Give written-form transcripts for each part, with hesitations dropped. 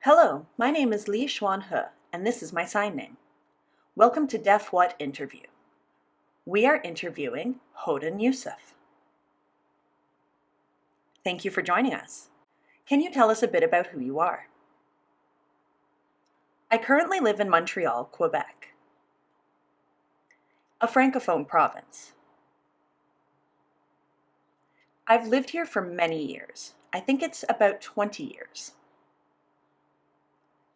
Hello, my name is Li Xuan He, and this is my sign name. Welcome to Deaf What Interview. We are interviewing Hodan Youssouf. Thank you for joining us. Can you tell us a bit about who you are? I currently live in Montreal, Quebec, a francophone province. I've lived here for many years. I think it's about 20 years.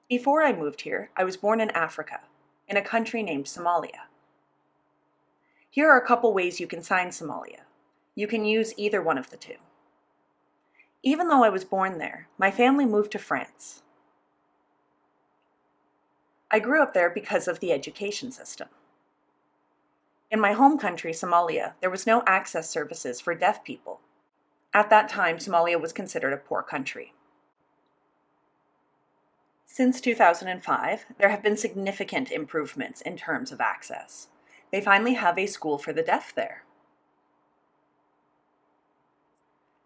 Before I moved here, I was born in Africa, in a country named Somalia. Here are a couple ways you can sign Somalia. You can use either one of the two. Even though I was born there, my family moved to France. I grew up there because of the education system. In my home country, Somalia, there was no access services for deaf people. At that time, Somalia was considered a poor country. Since 2005, there have been significant improvements in terms of access. They finally have a school for the deaf there.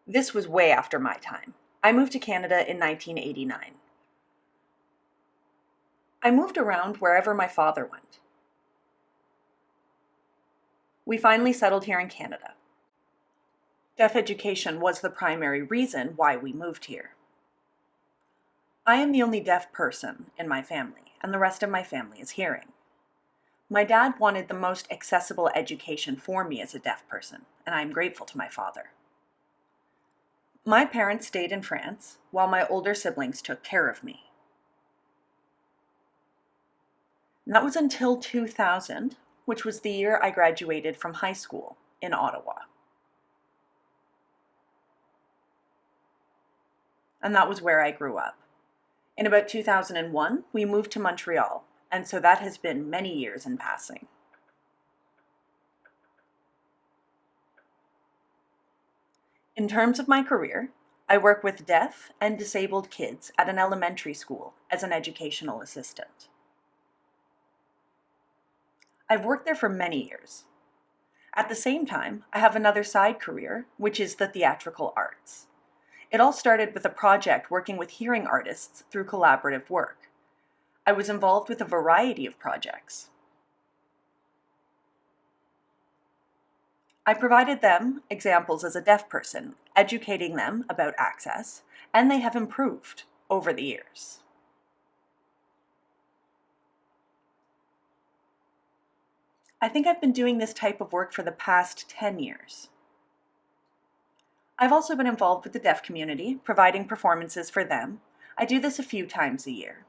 This was way after my time. I moved to Canada in 1989. I moved around wherever my father went. We finally settled here in Canada. Deaf education was the primary reason why we moved here. I am the only deaf person in my family, and the rest of my family is hearing. My dad wanted the most accessible education for me as a deaf person, and I am grateful to my father. My parents stayed in France, while my older siblings took care of me. And that was until 2000, which was the year I graduated from high school in Ottawa. And that was where I grew up. In about 2001, we moved to Montreal, and so that has been many years in passing. In terms of my career, I work with deaf and disabled kids at an elementary school as an educational assistant. I've worked there for many years. At the same time, I have another side career, which is the theatrical arts. It all started with a project working with hearing artists through collaborative work. I was involved with a variety of projects. I provided them examples as a deaf person, educating them about access, and they have improved over the years. I think I've been doing this type of work for the past 10 years. I've also been involved with the deaf community, providing performances for them. I do this a few times a year.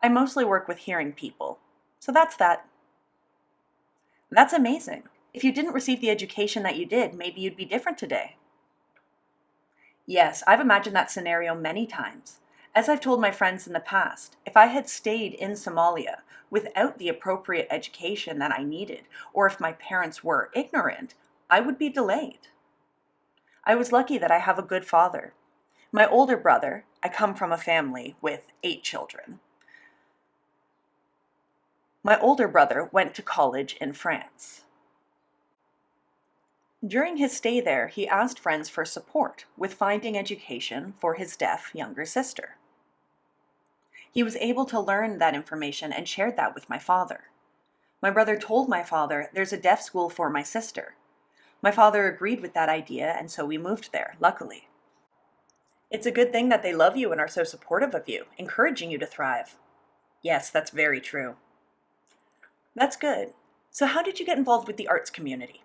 I mostly work with hearing people, so that's that. That's amazing. If you didn't receive the education that you did, maybe you'd be different today. Yes, I've imagined that scenario many times. As I've told my friends in the past, if I had stayed in Somalia without the appropriate education that I needed, or if my parents were ignorant, I would be delayed. I was lucky that I have a good father. My older brother, I come from a family with 8 children. My older brother went to college in France. During his stay there, he asked friends for support with finding education for his deaf younger sister. He was able to learn that information and shared that with my father. My brother told my father, "There's a deaf school for my sister." My father agreed with that idea, and so we moved there, luckily. It's a good thing that they love you and are so supportive of you, encouraging you to thrive. Yes, that's very true. That's good. So how did you get involved with the arts community?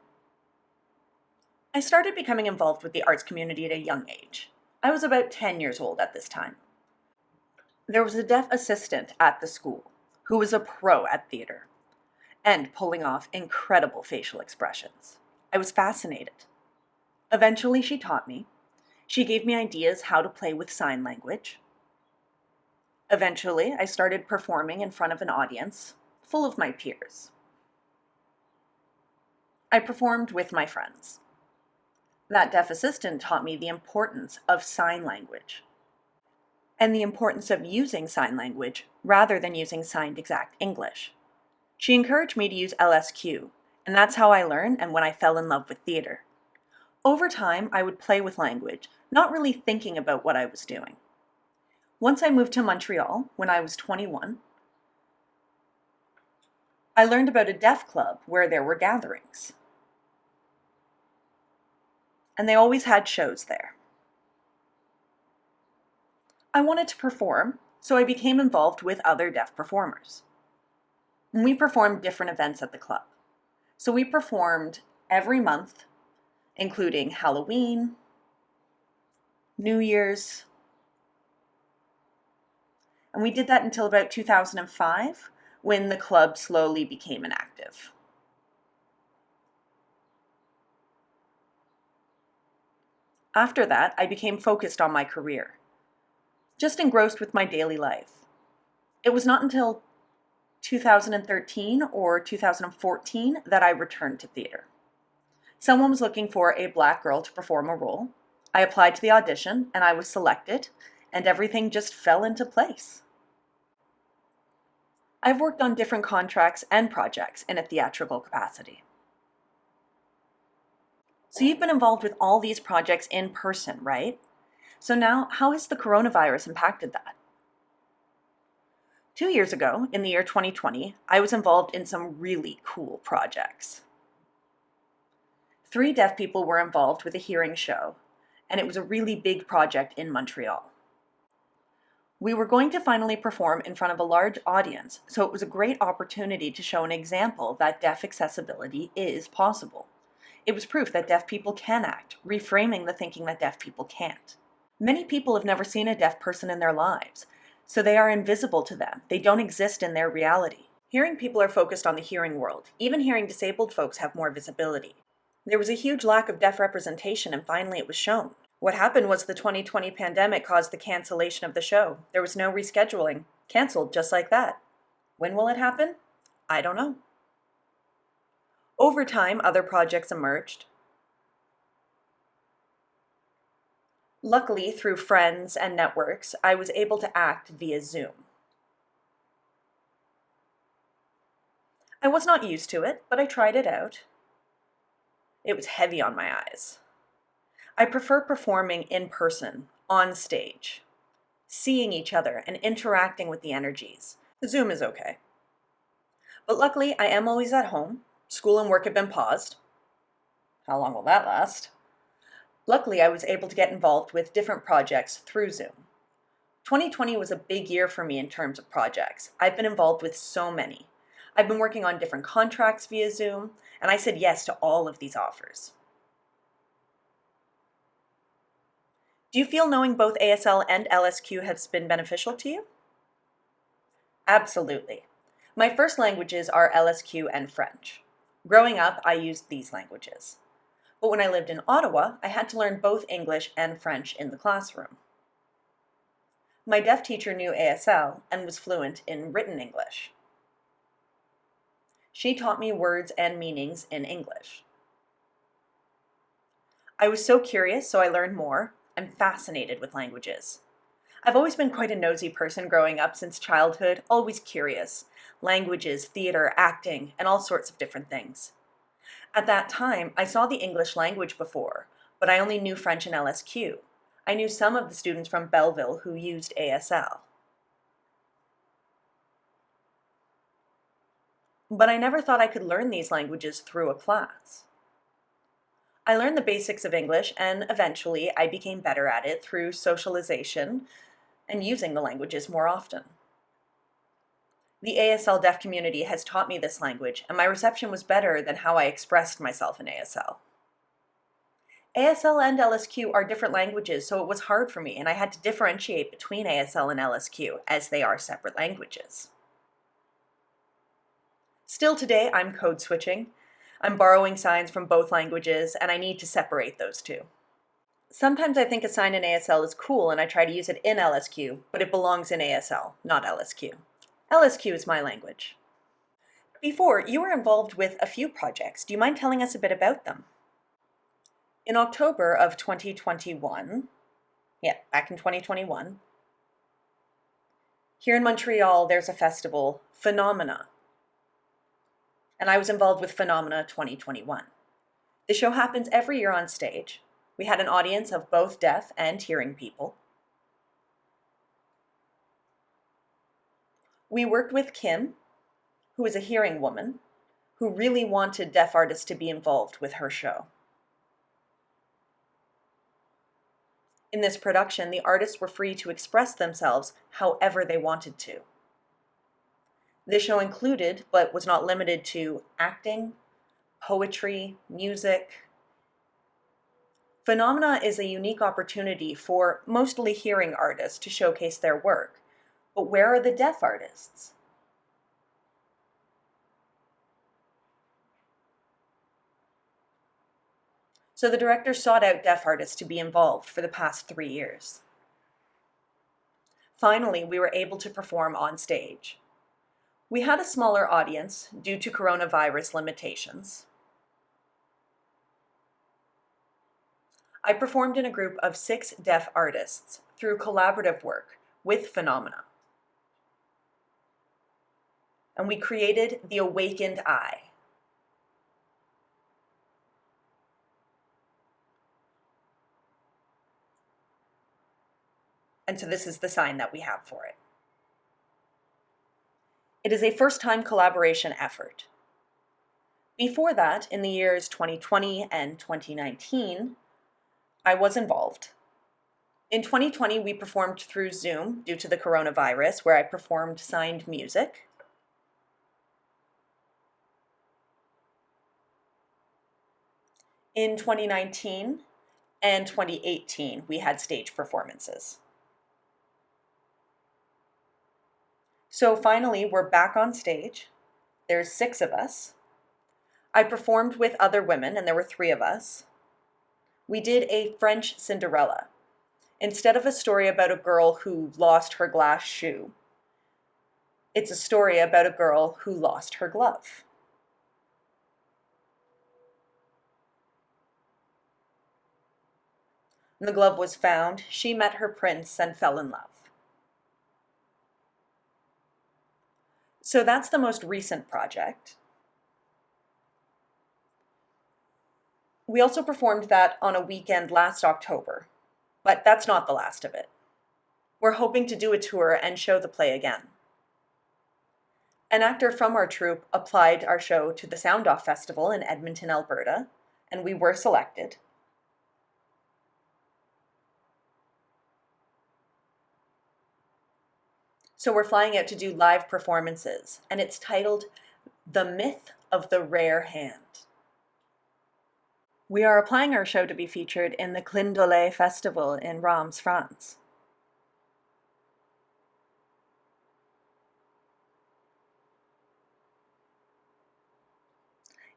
I started becoming involved with the arts community at a young age. I was about 10 years old at this time. There was a deaf assistant at the school who was a pro at theater and pulling off incredible facial expressions. I was fascinated. Eventually, she taught me. She gave me ideas how to play with sign language. Eventually, I started performing in front of an audience full of my peers. I performed with my friends. That deaf assistant taught me the importance of sign language and the importance of using sign language rather than using signed exact English. She encouraged me to use LSQ, and that's how I learned and when I fell in love with theater. Over time, I would play with language, not really thinking about what I was doing. Once I moved to Montreal when I was 21, I learned about a deaf club where there were gatherings. And they always had shows there. I wanted to perform, so I became involved with other deaf performers. And we performed different events at the club. So we performed every month, including Halloween, New Year's, and we did that until about 2005, when the club slowly became inactive. After that, I became focused on my career, just engrossed with my daily life. It was not until 2013 or 2014 that I returned to theater. Someone was looking for a Black girl to perform a role. I applied to the audition and I was selected, and everything just fell into place. I've worked on different contracts and projects in a theatrical capacity. So you've been involved with all these projects in person, right? So now, how has the coronavirus impacted that? 2 years ago, in the year 2020, I was involved in some really cool projects. 3 deaf people were involved with a hearing show, and it was a really big project in Montreal. We were going to finally perform in front of a large audience, so it was a great opportunity to show an example that deaf accessibility is possible. It was proof that deaf people can act, reframing the thinking that deaf people can't. Many people have never seen a deaf person in their lives, so they are invisible to them. They don't exist in their reality. Hearing people are focused on the hearing world. Even hearing disabled folks have more visibility. There was a huge lack of deaf representation, and finally it was shown. What happened was the 2020 pandemic caused the cancellation of the show. There was no rescheduling. Canceled just like that. When will it happen? I don't know. Over time, other projects emerged. Luckily, through friends and networks, I was able to act via Zoom. I was not used to it, but I tried it out. It was heavy on my eyes. I prefer performing in person, on stage, seeing each other and interacting with the energies. Zoom is okay. But luckily, I am always at home. School and work have been paused. How long will that last? Luckily, I was able to get involved with different projects through Zoom. 2020 was a big year for me in terms of projects. I've been involved with so many. I've been working on different contracts via Zoom, and I said yes to all of these offers. Do you feel knowing both ASL and LSQ has been beneficial to you? Absolutely. My first languages are LSQ and French. Growing up, I used these languages. But when I lived in Ottawa, I had to learn both English and French in the classroom. My deaf teacher knew ASL and was fluent in written English. She taught me words and meanings in English. I was so curious, so I learned more. I'm fascinated with languages. I've always been quite a nosy person growing up since childhood, always curious. Languages, theater, acting, and all sorts of different things. At that time, I saw the English language before, but I only knew French and LSQ. I knew some of the students from Belleville who used ASL. But I never thought I could learn these languages through a class. I learned the basics of English, and eventually I became better at it through socialization and using the languages more often. The ASL deaf community has taught me this language, and my reception was better than how I expressed myself in ASL. ASL and LSQ are different languages, so it was hard for me, and I had to differentiate between ASL and LSQ, as they are separate languages. Still today, I'm code switching. I'm borrowing signs from both languages, and I need to separate those two. Sometimes I think a sign in ASL is cool, and I try to use it in LSQ, but it belongs in ASL, not LSQ. LSQ is my language. Before, you were involved with a few projects. Do you mind telling us a bit about them? In October of 2021, back in 2021, here in Montreal, there's a festival, Phenomena. And I was involved with Phenomena 2021. The show happens every year on stage. We had an audience of both deaf and hearing people. We worked with Kim, who is a hearing woman, who really wanted deaf artists to be involved with her show. In this production, the artists were free to express themselves however they wanted to. This show included, but was not limited to, acting, poetry, music. Phenomena is a unique opportunity for mostly hearing artists to showcase their work. But where are the deaf artists? So the director sought out deaf artists to be involved for the past 3 years. Finally, we were able to perform on stage. We had a smaller audience due to coronavirus limitations. I performed in a group of 6 deaf artists through collaborative work with Phenomena. And we created The Awakened Eye. And so this is the sign that we have for it. It is a first-time collaboration effort. Before that, in the years 2020 and 2019, I was involved. In 2020, we performed through Zoom due to the coronavirus, where I performed signed music. In 2019 and 2018, we had stage performances. So finally, we're back on stage. There's 6 of us. I performed with other women, and there were 3 of us. We did a French Cinderella. Instead of a story about a girl who lost her glass shoe, it's a story about a girl who lost her glove. When the glove was found, she met her prince and fell in love. So that's the most recent project. We also performed that on a weekend last October, but that's not the last of it. We're hoping to do a tour and show the play again. An actor from our troupe applied our show to the Sound Off Festival in Edmonton, Alberta, and we were selected. So we're flying out to do live performances, and it's titled The Myth of the Rare Hand. We are applying our show to be featured in the Clin d'Olé Festival in Reims, France.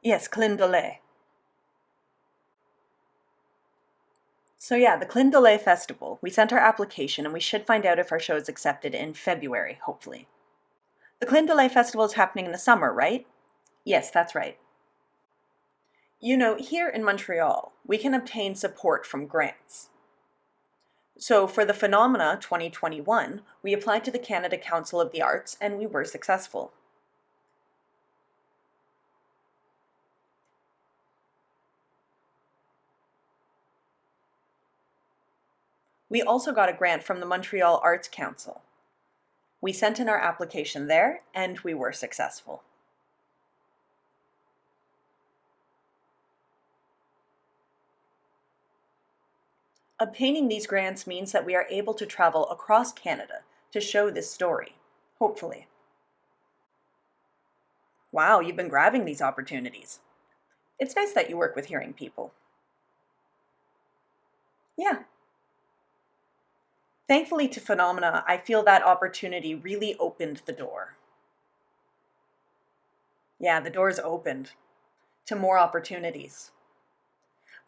Yes, Clin d'Olé. So yeah, the Clin d'Olé Festival. We sent our application and we should find out if our show is accepted in February, hopefully. The Clin d'Olé Festival is happening in the summer, right? Yes, that's right. You know, here in Montreal, we can obtain support from grants. So for the Phenomena 2021, we applied to the Canada Council of the Arts and we were successful. We also got a grant from the Montreal Arts Council. We sent in our application there, and we were successful. Obtaining these grants means that we are able to travel across Canada to show this story, hopefully. Wow, you've been grabbing these opportunities. It's nice that you work with hearing people. Yeah. Thankfully to Phenomena, I feel that opportunity really opened the door. Yeah, the doors opened to more opportunities.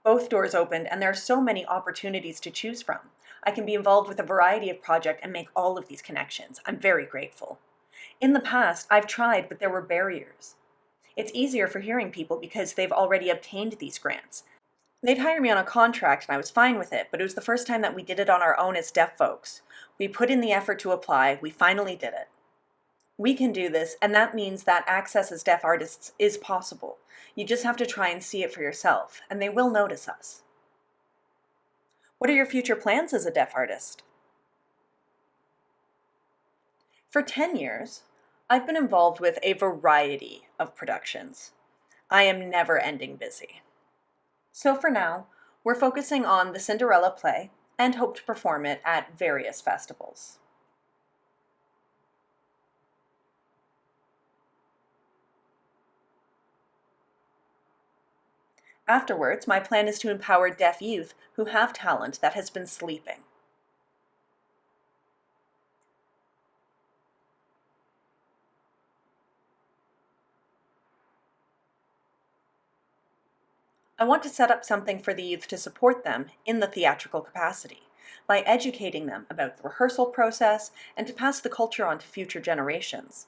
Both doors opened, and there are so many opportunities to choose from. I can be involved with a variety of projects and make all of these connections. I'm very grateful. In the past, I've tried, but there were barriers. It's easier for hearing people because they've already obtained these grants. They'd hire me on a contract and I was fine with it, but it was the first time that we did it on our own as deaf folks. We put in the effort to apply, we finally did it. We can do this, and that means that access as deaf artists is possible. You just have to try and see it for yourself, and they will notice us. What are your future plans as a deaf artist? For 10 years, I've been involved with a variety of productions. I am never ending busy. So for now, we're focusing on the Cinderella play and hope to perform it at various festivals. Afterwards, my plan is to empower deaf youth who have talent that has been sleeping. I want to set up something for the youth to support them in the theatrical capacity by educating them about the rehearsal process and to pass the culture on to future generations.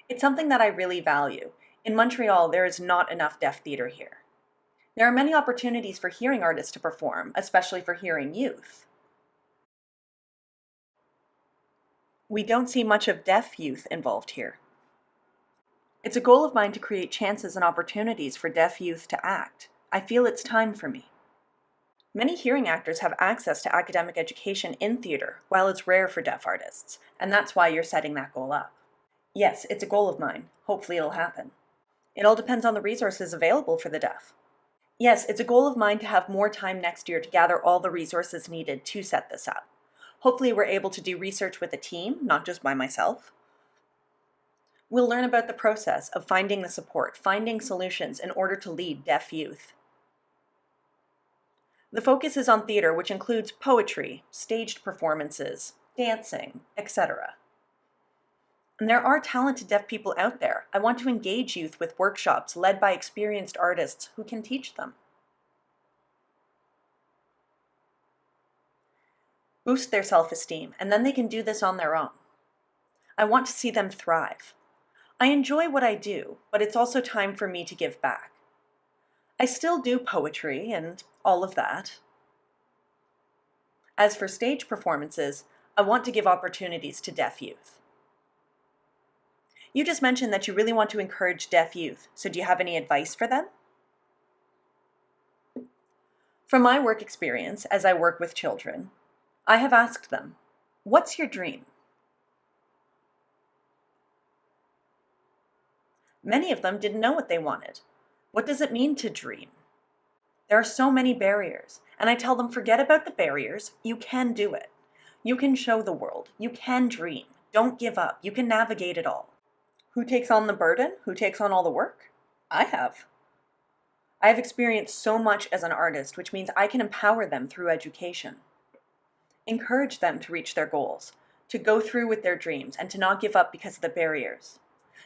It's something that I really value. In Montreal, there is not enough deaf theater here. There are many opportunities for hearing artists to perform, especially for hearing youth. We don't see much of deaf youth involved here. It's a goal of mine to create chances and opportunities for deaf youth to act. I feel it's time for me. Many hearing actors have access to academic education in theater, while it's rare for deaf artists, and that's why you're setting that goal up. Yes, it's a goal of mine. Hopefully it'll happen. It all depends on the resources available for the deaf. Yes, it's a goal of mine to have more time next year to gather all the resources needed to set this up. Hopefully we're able to do research with a team, not just by myself. We'll learn about the process of finding the support, finding solutions in order to lead deaf youth. The focus is on theater, which includes poetry, staged performances, dancing, etc. And there are talented deaf people out there. I want to engage youth with workshops led by experienced artists who can teach them. Boost their self-esteem, and then they can do this on their own. I want to see them thrive. I enjoy what I do, but it's also time for me to give back. I still do poetry and all of that. As for stage performances, I want to give opportunities to deaf youth. You just mentioned that you really want to encourage deaf youth, so do you have any advice for them? From my work experience, as I work with children, I have asked them, "What's your dream?" Many of them didn't know what they wanted. What does it mean to dream? There are so many barriers, and I tell them, forget about the barriers. You can do it. You can show the world. You can dream. Don't give up. You can navigate it all. Who takes on the burden? Who takes on all the work? I have. I have experienced so much as an artist, which means I can empower them through education. Encourage them to reach their goals, to go through with their dreams, and to not give up because of the barriers.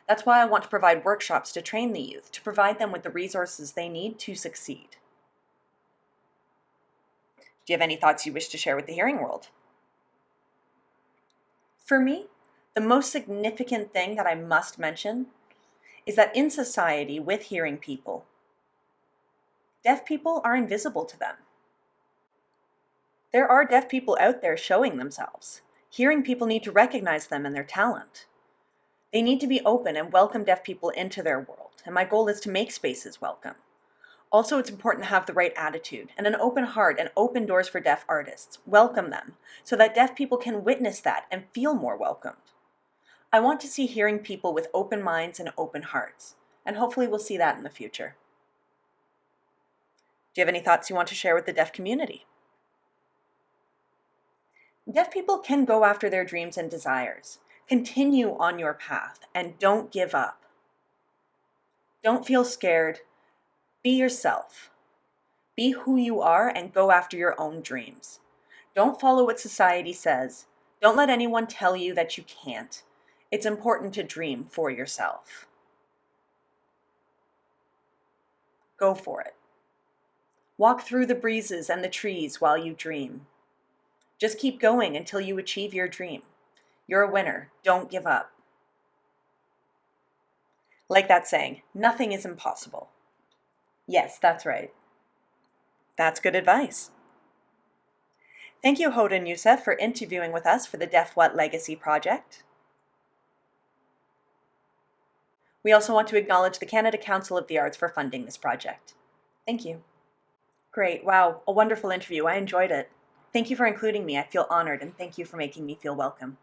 That's why I want to provide workshops to train the youth, to provide them with the resources they need to succeed. Do you have any thoughts you wish to share with the hearing world? For me, the most significant thing that I must mention is that in society with hearing people, deaf people are invisible to them. There are deaf people out there showing themselves. Hearing people need to recognize them and their talent. They need to be open and welcome deaf people into their world, and my goal is to make spaces welcome. Also, it's important to have the right attitude and an open heart and open doors for deaf artists. Welcome them, so that deaf people can witness that and feel more welcomed. I want to see hearing people with open minds and open hearts, and hopefully we'll see that in the future. Do you have any thoughts you want to share with the deaf community? Deaf people can go after their dreams and desires. Continue on your path and don't give up. Don't feel scared. Be yourself. Be who you are and go after your own dreams. Don't follow what society says. Don't let anyone tell you that you can't. It's important to dream for yourself. Go for it. Walk through the breezes and the trees while you dream. Just keep going until you achieve your dream. You're a winner. Don't give up. Like that saying, nothing is impossible. Yes, that's right. That's good advice. Thank you, Hodan Youssouf, for interviewing with us for the Deaf What Legacy Project. We also want to acknowledge the Canada Council of the Arts for funding this project. Thank you. Great. Wow, a wonderful interview. I enjoyed it. Thank you for including me. I feel honored, and thank you for making me feel welcome.